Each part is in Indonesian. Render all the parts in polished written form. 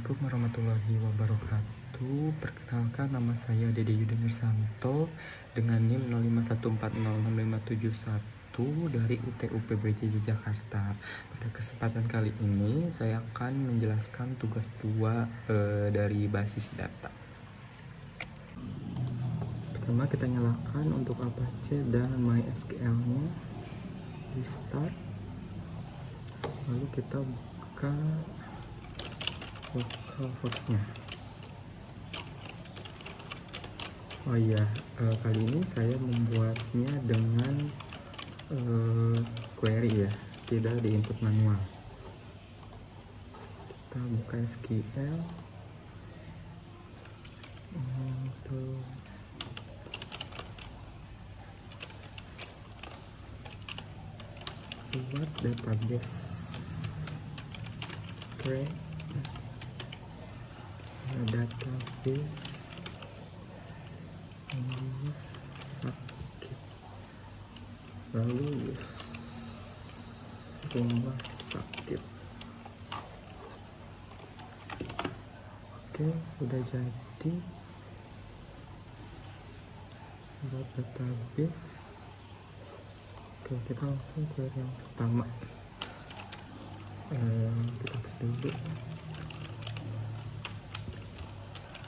Assalamualaikum warahmatullahi wabarakatuh. Perkenalkan, nama saya Dede Yudha Nursanto dengan NIM 0514065571 dari UTUPBJ Jakarta. Pada kesempatan kali ini saya akan menjelaskan tugas 2 dari basis data. Pertama, kita nyalakan untuk Apache dan MySQL-nya di start. Lalu kita buka localhost-nya. Oh iya, kali ini saya membuatnya dengan query ya, tidak di input manual. Kita buka SQL untuk buat database create database sakit, lalu rumah sakit. Oke, udah jadi buat database. Oke, kita langsung ke yang pertama. Kita hapus dulu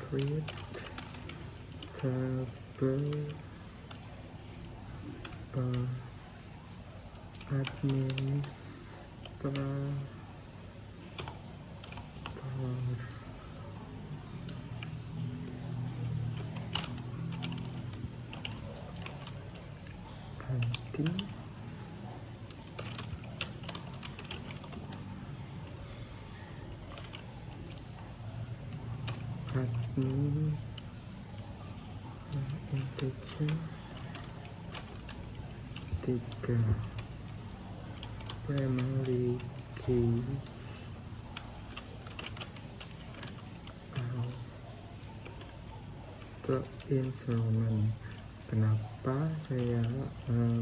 create table administrator. Nanti admin integer 3 primary key auto instrument. Kenapa saya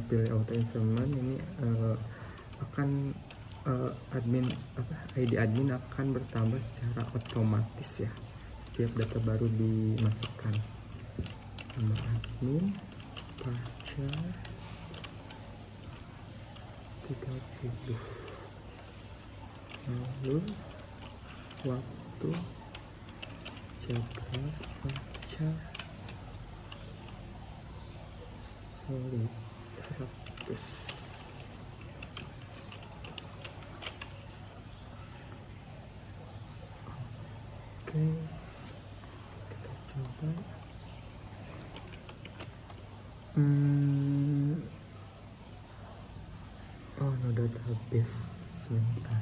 pilih auto instrument ini? Akan ID admin akan bertambah secara otomatis ya setiap data baru dimasukkan. Nama admin pacar 30, lalu waktu jaga pacar solid 100. Oke, kita coba. Oh no, database sebentar.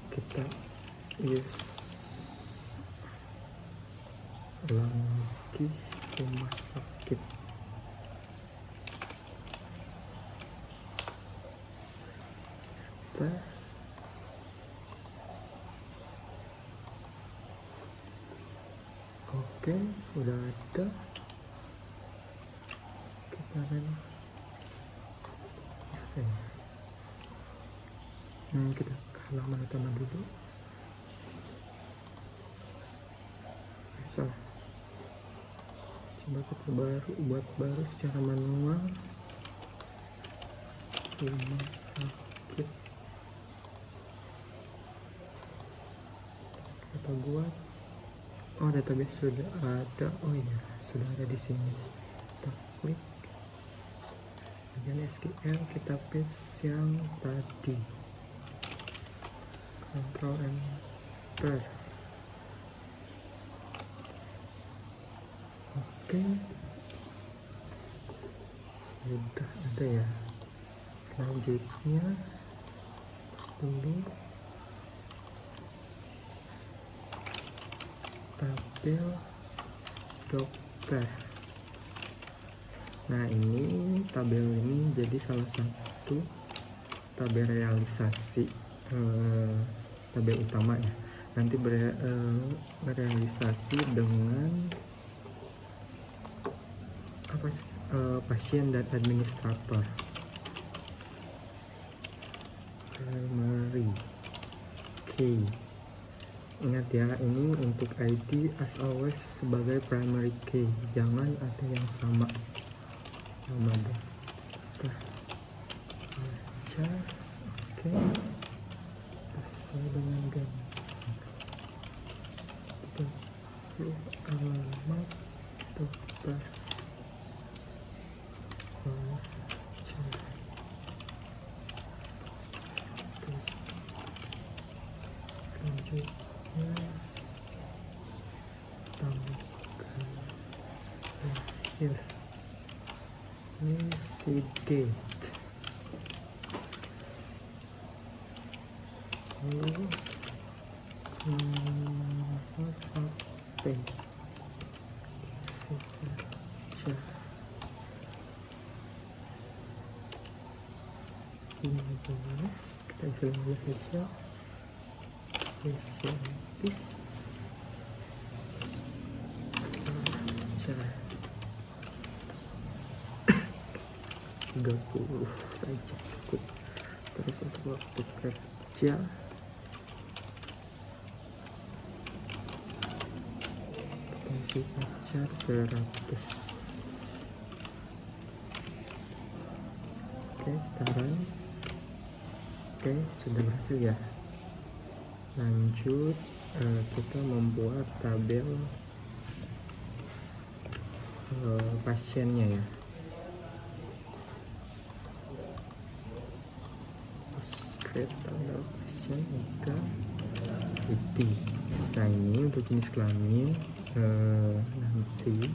Kita use lagi rumah sakit. Oke, udah ada. Kita akan kita ke halaman utama dulu. Salah. Coba kita buat baru secara manual. Rumah sakit. Kita buat. Oh, database sudah ada. Oh iya, sudah ada di sini. Kita klik. Bagian SQL kita paste yang tadi. Ctrl Enter. Oke. Udah ada ya. Selanjutnya dulu tabel dokter. Nah, ini tabel ini jadi salah satu tabel realisasi tabel utama ya. Nanti berealisasi dengan pasien dan administrator. Primary key Ingat ya, ini untuk ID as always sebagai primary key, jangan ada yang sama nama dokter pacar. Oke, sesuai dengan gambar alamat dokter pacar. Selanjutnya tanggal lahir, isi date, lalu nomor HP, saja 15, kita isi 15 saja. Spesialis pacar 30 saja cukup. Terus untuk waktu kerja potensi pacar 100. Oke, taruh. Oke, sudah berhasil ya. Lanjut, kita membuat tabel pasiennya ya. Create tabel pasien juga ID. Nah, ini untuk jenis kelamin nanti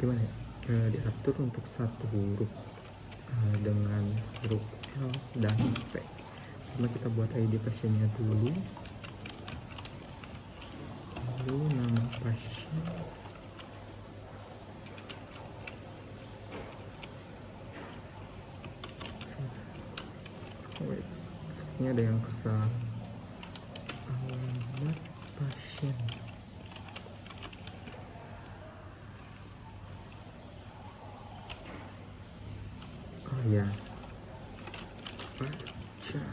gimana ya, diatur untuk satu huruf dengan huruf L dan P. Pertama kita buat ID pasiennya dulu, lalu nama pasien, sepertinya ada yang salah, alamat pasien, oh ya, pacar.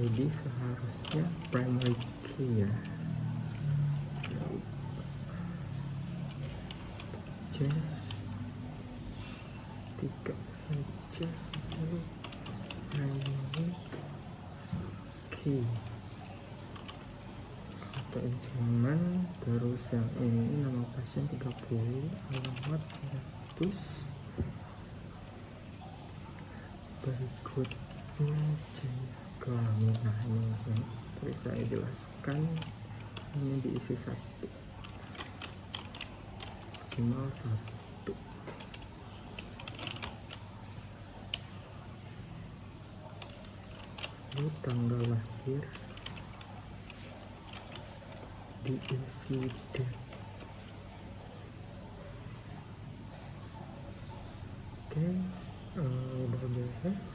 ID seharusnya primary key ya. Tiga saja, lalu primary key atau instrumen. Terus yang ini nama pasien 30, alamat 100. Berikutnya jenis kelamin. Nah, ini yang tadi saya jelaskan, ini diisi 1, maksimal 1. Lalu tanggal lahir diisi date. Oke, udah beres.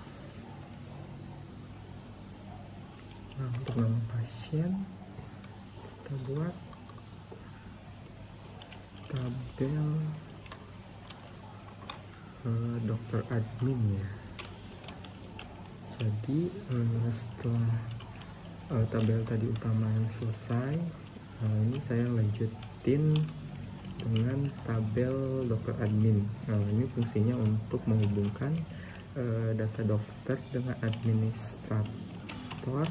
Nah, untuk nama pasien kita buat tabel dokter admin ya. Jadi setelah tabel tadi utama yang selesai, ini saya lanjutin dengan tabel dokter admin. Ini fungsinya untuk menghubungkan data dokter dengan administrator.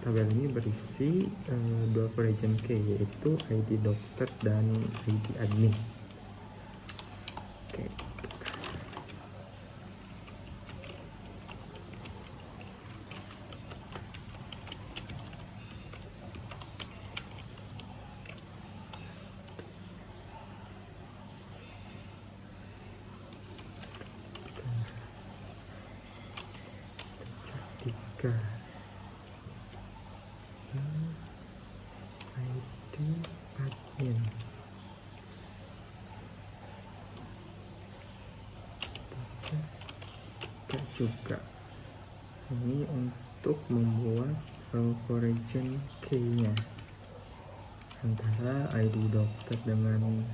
Tabel ini berisi 2 region key, yaitu ID dokter dan ID admin. Oke. Tiga ID admin. Kita juga ini untuk membuat foreign key-nya antara ID dokter dengan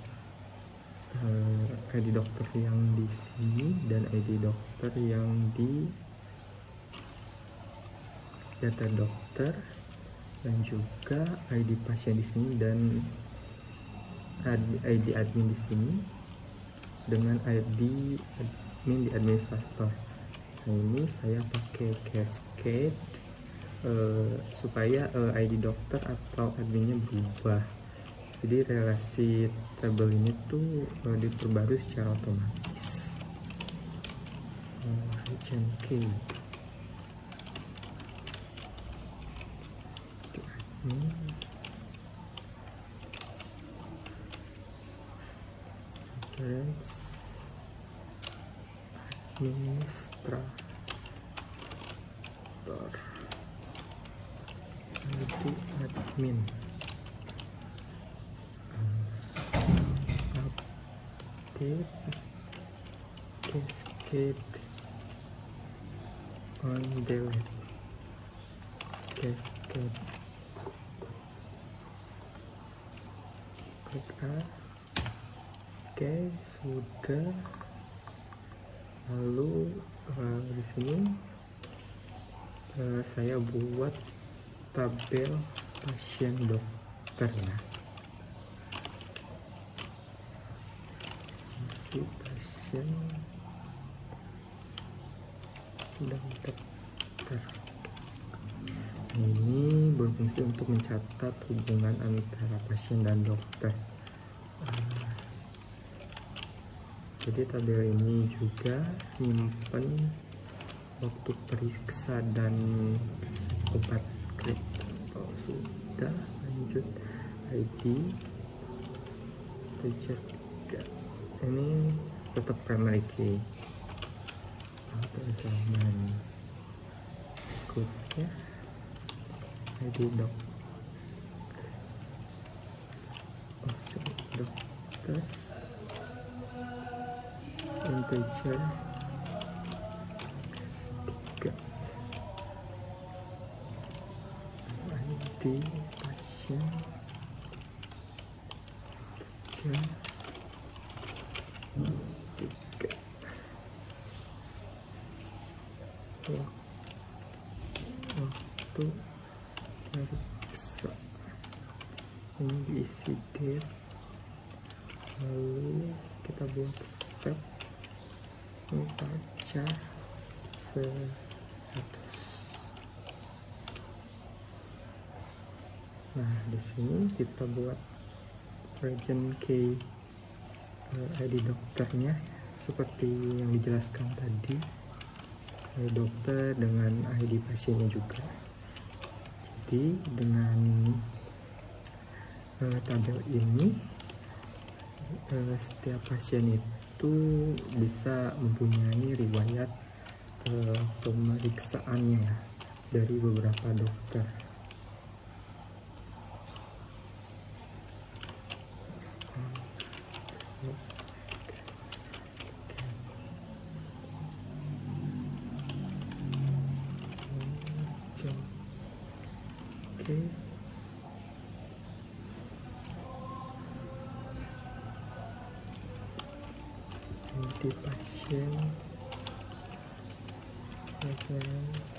ID dokter yang di sini dan ID dokter yang di data dokter, dan juga ID pasien di sini dan ID admin di sini dengan ID admin di administrator. Nah, ini saya pakai cascade supaya ID dokter atau adminnya berubah. Jadi relasi tabel ini tuh diperbarui secara otomatis. Region key. Administrator ID admin update cascade on delete cascade klik A. Oke, sudah. Lalu di sini saya buat tabel pasien dokter ya. Si pasien dokter. Ini berfungsi untuk mencatat hubungan antara pasien dan dokter. Jadi tabel ini juga menyimpan waktu periksa dan obat klik. Kalau sudah, lanjut ID terjaga. Ini tetap primary key atau zaman berikutnya ID dokter integer 3 ID pasien integer 3 waktu periksa. Ini diisi date, lalu kita buat set baca 100. Nah, di sini kita buat region key ID dokternya seperti yang dijelaskan tadi, ID dokter dengan ID pasiennya juga. Jadi dengan tabel ini setiap pasien itu bisa mempunyai riwayat pemeriksaannya dari beberapa dokter. Oke. Di pasien reference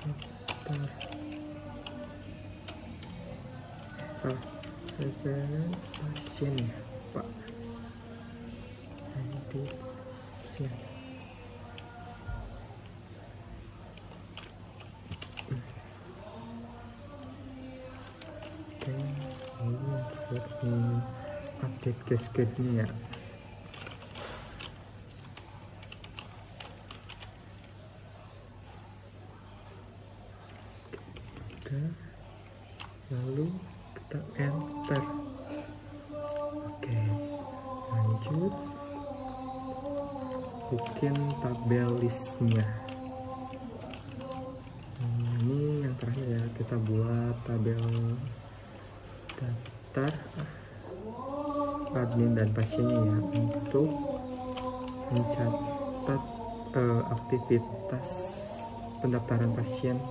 dokter reference pasien ya Pak, ID pasien. Oke, untuk update cascade-nya ya. Lalu kita enter. Oke, lanjut bikin tabel listnya. Ini yang terakhir ya, kita buat tabel daftar admin dan pasiennya ya, untuk mencatat aktivitas pendaftaran pasien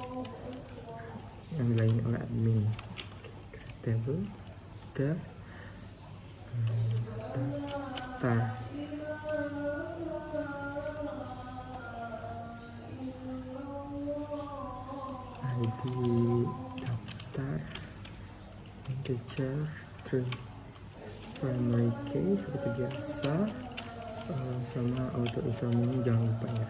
yang dilayani oleh admin. Table udah, daftar. ID daftar, integer, primary key seperti biasa, sama auto isomnya jangan lupa ya.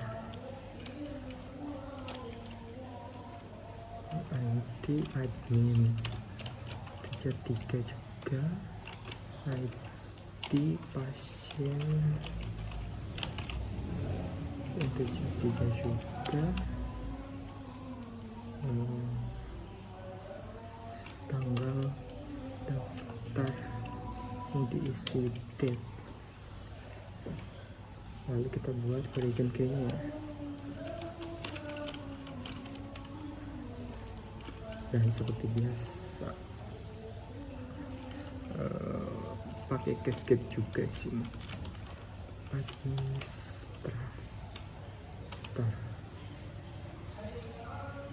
ID admin, integer 3 juga, ID pasien, integer 3 juga, tanggal daftar ini diisi date, lalu kita buat origin key-nya ya. Dan seperti biasa pakai cascade juga di sini. Administrator,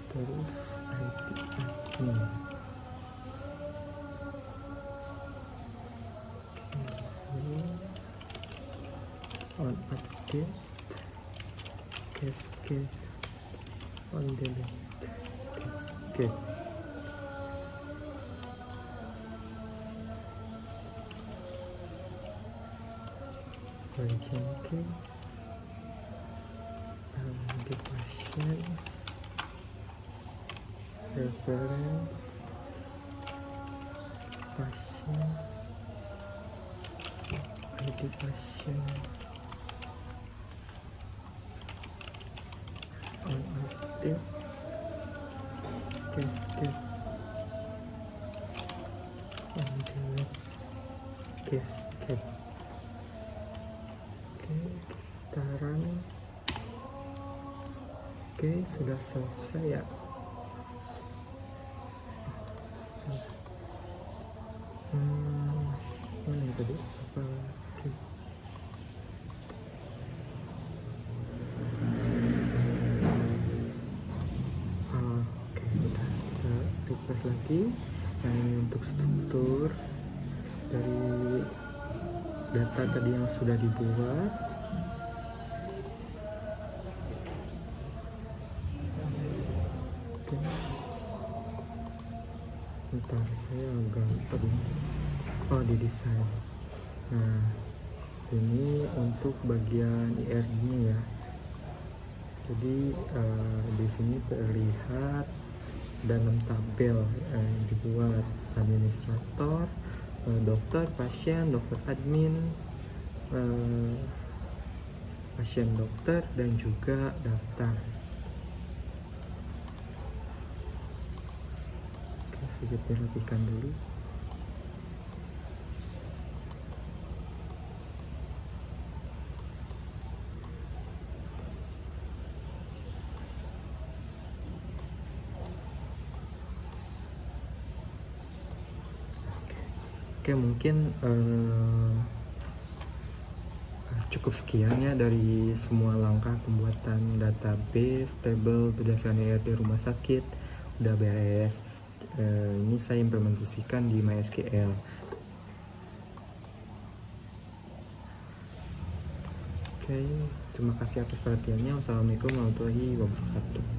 terus ID admin, on update, cascade, on delete, cascade. Origin key, di pasien, reference, pasien, ID pasien, on update, cascade, on delete, cascade. Taran. Oke, sudah selesai ya. Mana ya tadi? Apa? Oke, udah kita refresh lagi. Nah, ini untuk struktur dari data tadi yang sudah dibuat. Oke. Ntar saya agak di desain. Nah, ini untuk bagian IRD-nya ya. Jadi di sini terlihat dalam tabel yang dibuat administrator, dokter, pasien, dokter admin, pasien dokter, dan juga daftar. Oke, sedikit dirapikan dulu. Oke, mungkin cukup sekian ya dari semua langkah pembuatan database table berdasarkan IRD rumah sakit udah beres. Ini saya implementasikan di MySQL. Oke, terima kasih atas perhatiannya. Wassalamualaikum warahmatullahi wabarakatuh.